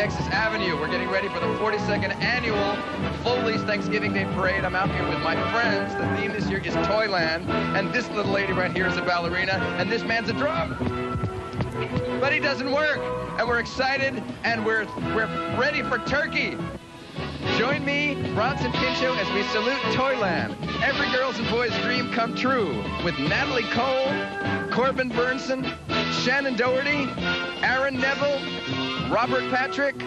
Texas Avenue. We're getting ready for the 42nd annual Foley's Thanksgiving Day Parade. I'm out here with my friends. The theme this year is Toyland. And this little lady right here is a ballerina, and this man's a drum. But he doesn't work. And we're excited, and we're ready for turkey. Join me, Bronson Pinchot, as we salute Toyland. Every girl's and boy's dream come true. With Natalie Cole, Corbin Burnson, Shannon Doherty, Aaron Neville, Robert Patrick,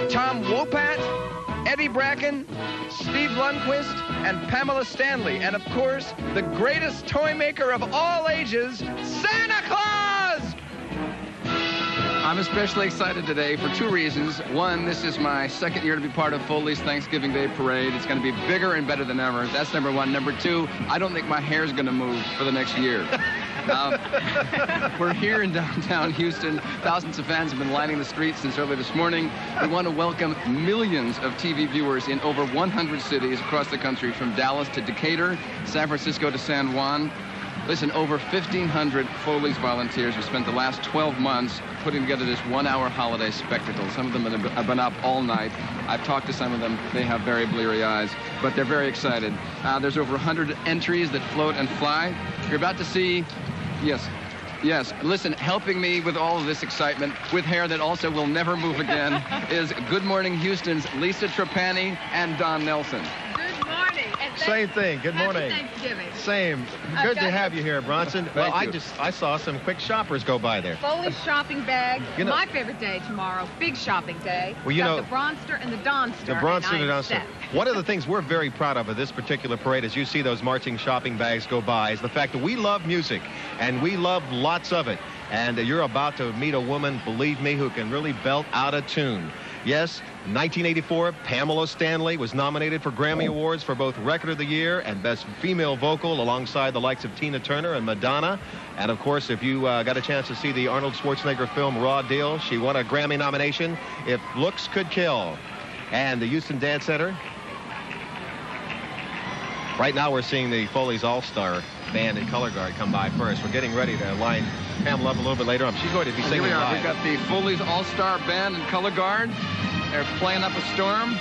Tom Wopat, Eddie Bracken, Steve Lundquist, and Pamela Stanley. And of course, the greatest toy maker of all ages, Santa Claus! I'm especially excited today for two reasons. One, this is my second year to be part of Foley's Thanksgiving Day Parade. It's going to be bigger and better than ever. That's number one. Number two, I don't think my hair's going to move for the next year. We're here in downtown Houston. Thousands of fans have been lining the streets since early this morning. We want to welcome millions of TV viewers in over 100 cities across the country, from Dallas to Decatur, San Francisco to San Juan. Listen, over 1,500 Foley's volunteers have spent the last 12 months putting together this one-hour holiday spectacle. Some of them have been up all night. I've talked to some of them. They have very bleary eyes, but they're very excited. There's over 100 entries that float and fly. You're about to see, yes, listen, helping me with all of this excitement, with hair that also will never move again, is Good Morning Houston's Lisa Trapani and Don Nelson. Same thing. Good morning. Happy Thanksgiving. Same. Good to have you here, Bronson. Well, I saw some quick shoppers go by there. Foley's shopping bag. My favorite day tomorrow. Big shopping day. Well, you know, the Bronster and the Donster. The Bronster and the Donster. One of the things we're very proud of this particular parade, as you see those marching shopping bags go by, is the fact that we love music, and we love lots of it. And you're about to meet a woman, believe me, who can really belt out a tune. Yes, 1984, Pamela Stanley was nominated for Grammy Awards for both Record of the Year and Best Female Vocal, alongside the likes of Tina Turner and Madonna. And, of course, if you got a chance to see the Arnold Schwarzenegger film Raw Deal, she won a Grammy nomination, If Looks Could Kill. And the Houston Dance Center. Right now we're seeing the Foley's All-Star Band and Color Guard come by first. We're getting ready to line Pamela up a little bit later on. She's going to be singing live. We've got the Foley's All-Star Band and Color Guard. They're playing up a storm.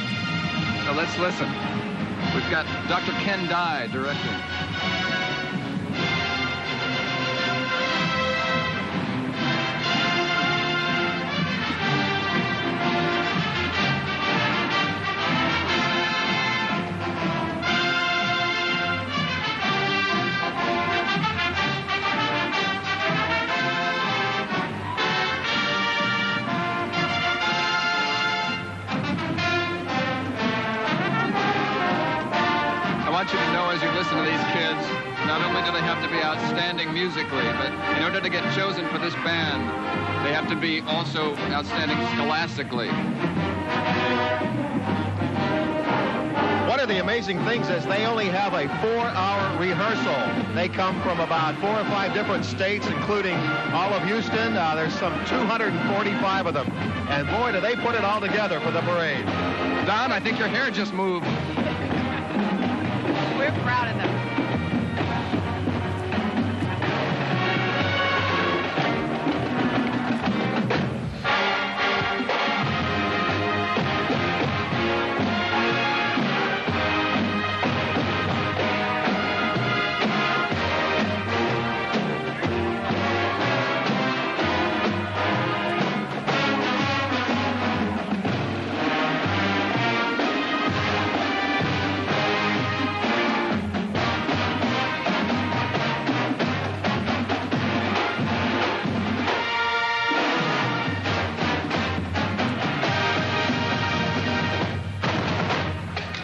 So let's listen. We've got Dr. Ken Dye directing. I want you to know, as you listen to these kids, not only do they have to be outstanding musically, but in order to get chosen for this band, they have to be also outstanding scholastically. One of the amazing things is they only have a 4-hour rehearsal. They come from about 4 or 5 different states, including all of Houston. There's some 245 of them. And boy, do they put it all together for the parade. Don, I think your hair just moved. We're proud of them.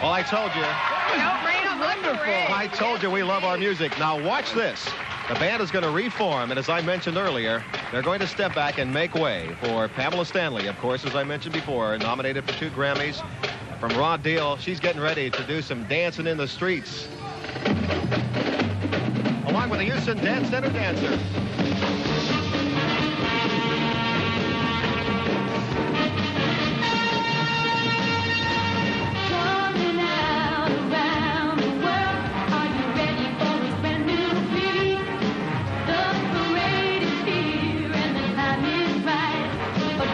Well, I told you. Wonderful. I told you we love our music. Now watch this. The band is going to reform, and as I mentioned earlier, they're going to step back and make way for Pamela Stanley, of course, as I mentioned before, nominated for 2 Grammys. From Raw Deal, she's getting ready to do some dancing in the streets, along with the Houston Dance Center Dancer.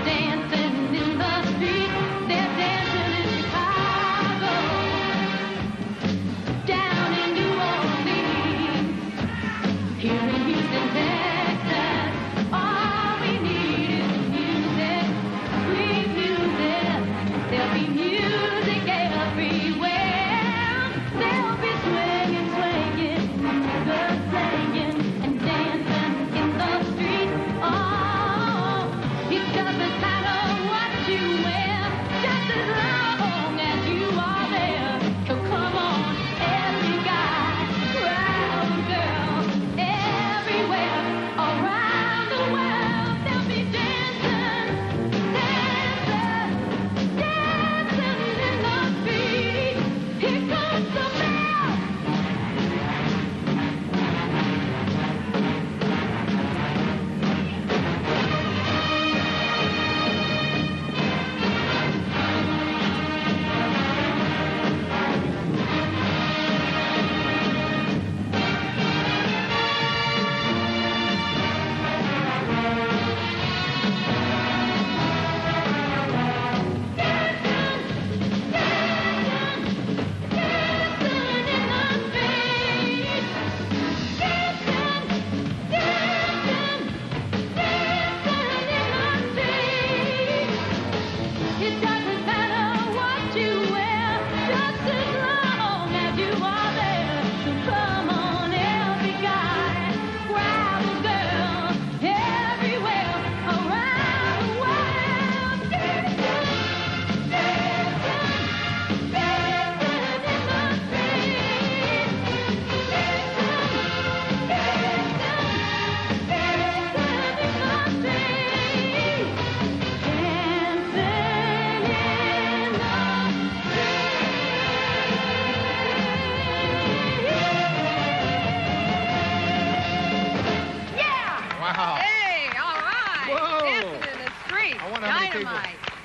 Dancing in the street.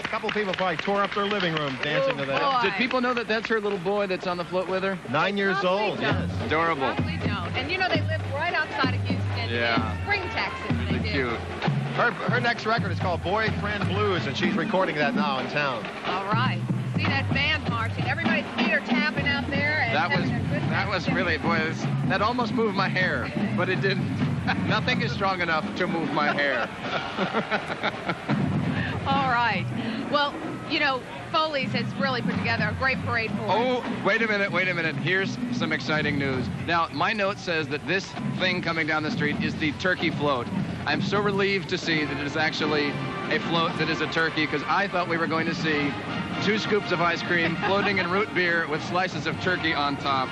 A couple people probably tore up their living room dancing to that. Did people know that that's her little boy that's on the float with her? 9 years old, yes. Adorable. Probably don't. And you know they live right outside of Houston. Yeah. In Spring, Texas. They do. Cute. Her next record is called Boyfriend Blues, and she's recording that now in town. All right. See that band marching. Everybody's feet are tapping out there. And That was really, boy, that almost moved my hair, but it didn't. Nothing is strong enough to move my hair. All right. Well, you know, Foley's has really put together a great parade for us. Oh, wait a minute. Here's some exciting news. Now, my note says that this thing coming down the street is the turkey float. I'm so relieved to see that it is actually a float that is a turkey, because I thought we were going to see 2 scoops of ice cream floating in root beer with slices of turkey on top,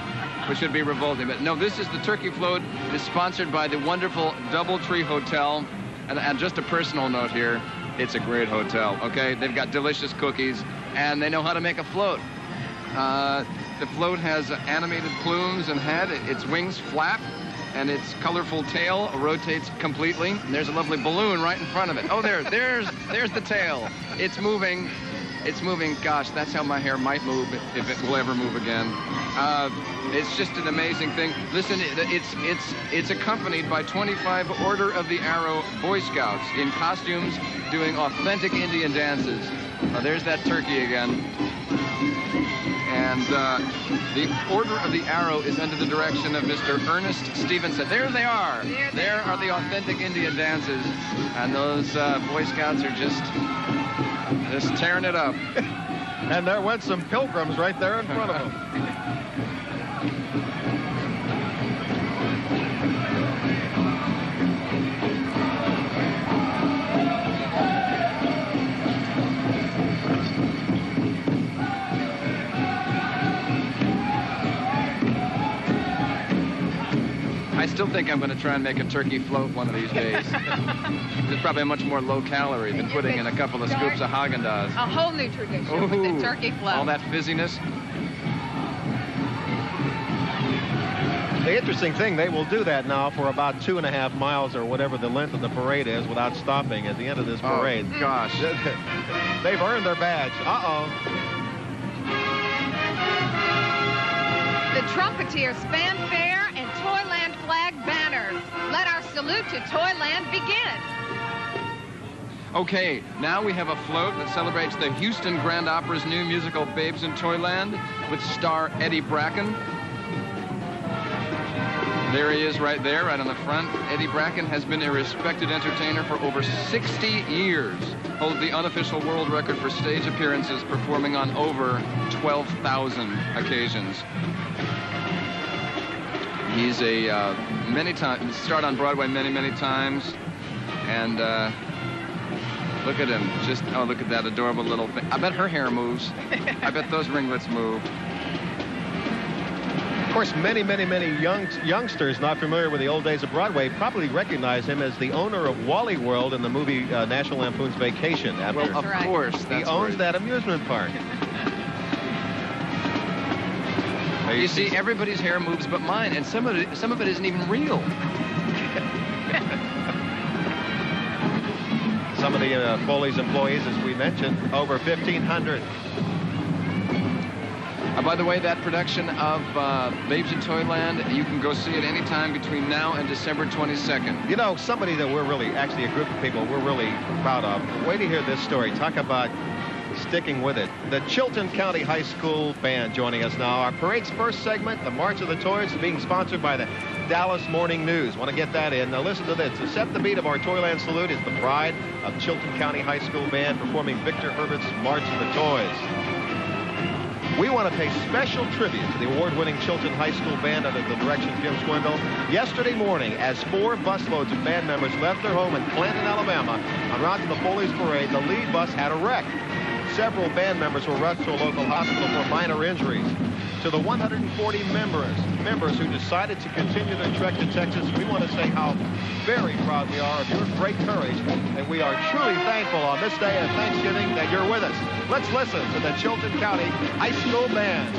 which would be revolting. But no, this is the turkey float. It is sponsored by the wonderful Doubletree Hotel. And just a personal note here, it's a great hotel, okay? They've got delicious cookies, and they know how to make a float. The float has animated plumes and head. Its wings flap, and its colorful tail rotates completely. And there's a lovely balloon right in front of it. Oh, there's the tail. It's moving. It's moving. Gosh, that's how my hair might move if it will ever move again. It's just an amazing thing. Listen, it's accompanied by 25 Order of the Arrow Boy Scouts in costumes doing authentic Indian dances. There's that turkey again. And the Order of the Arrow is under the direction of Mr. Ernest Stevenson. There they are. There are the authentic Indian dances. And those Boy Scouts are just tearing it up. And there went some pilgrims right there in front of them. I still think I'm going to try and make a turkey float one of these days. It's probably much more low calorie than putting in a couple of scoops of Haagen-Dazs. A whole new tradition with the turkey float. All that fizziness. The interesting thing, they will do that now for about 2.5 miles or whatever the length of the parade is without stopping at the end of this parade. Oh, gosh. They've earned their badge. The Trumpeteers fanfare and Toyland flag banners. Let our salute to Toyland begin. Okay, now we have a float that celebrates the Houston Grand Opera's new musical Babes in Toyland with star Eddie Bracken. There he is right there, right on the front. Eddie Bracken has been a respected entertainer for over 60 years. Holds the unofficial world record for stage appearances, performing on over 12,000 occasions. He's a many times, starred on Broadway many times. And look at him. Just, oh, look at that adorable little thing. I bet her hair moves. I bet those ringlets move. Of course, many youngsters not familiar with the old days of Broadway probably recognize him as the owner of Wally World in the movie National Lampoon's Vacation. Well, of course. He owns that amusement park. You see, everybody's hair moves but mine, and some of it isn't even real. Some of the Foley's employees, as we mentioned, over 1,500. By the way, that production of Babes in Toyland, you can go see it anytime between now and December 22nd. You know, somebody that we're really, actually a group of people we're really proud of. Wait to hear this story. Talk about sticking with it. The Chilton County High School Band joining us now. Our parade's first segment, the March of the Toys, is being sponsored by the Dallas Morning News. Want to get that in. Now listen to this. To set the beat of our Toyland salute is the pride of Chilton County High School Band performing Victor Herbert's March of the Toys. We want to pay special tribute to the award-winning Chilton High School Band under the direction of Jim Swindle. Yesterday morning, as 4 busloads of band members left their home in Clanton, Alabama, en route to the Foley's Parade, the lead bus had a wreck. Several band members were rushed to a local hospital for minor injuries. To the 140 members who decided to continue their trek to Texas, we want to say how very proud we are of your great courage, and we are truly thankful on this day of Thanksgiving that you're with us. Let's listen to the Chilton County High School Band.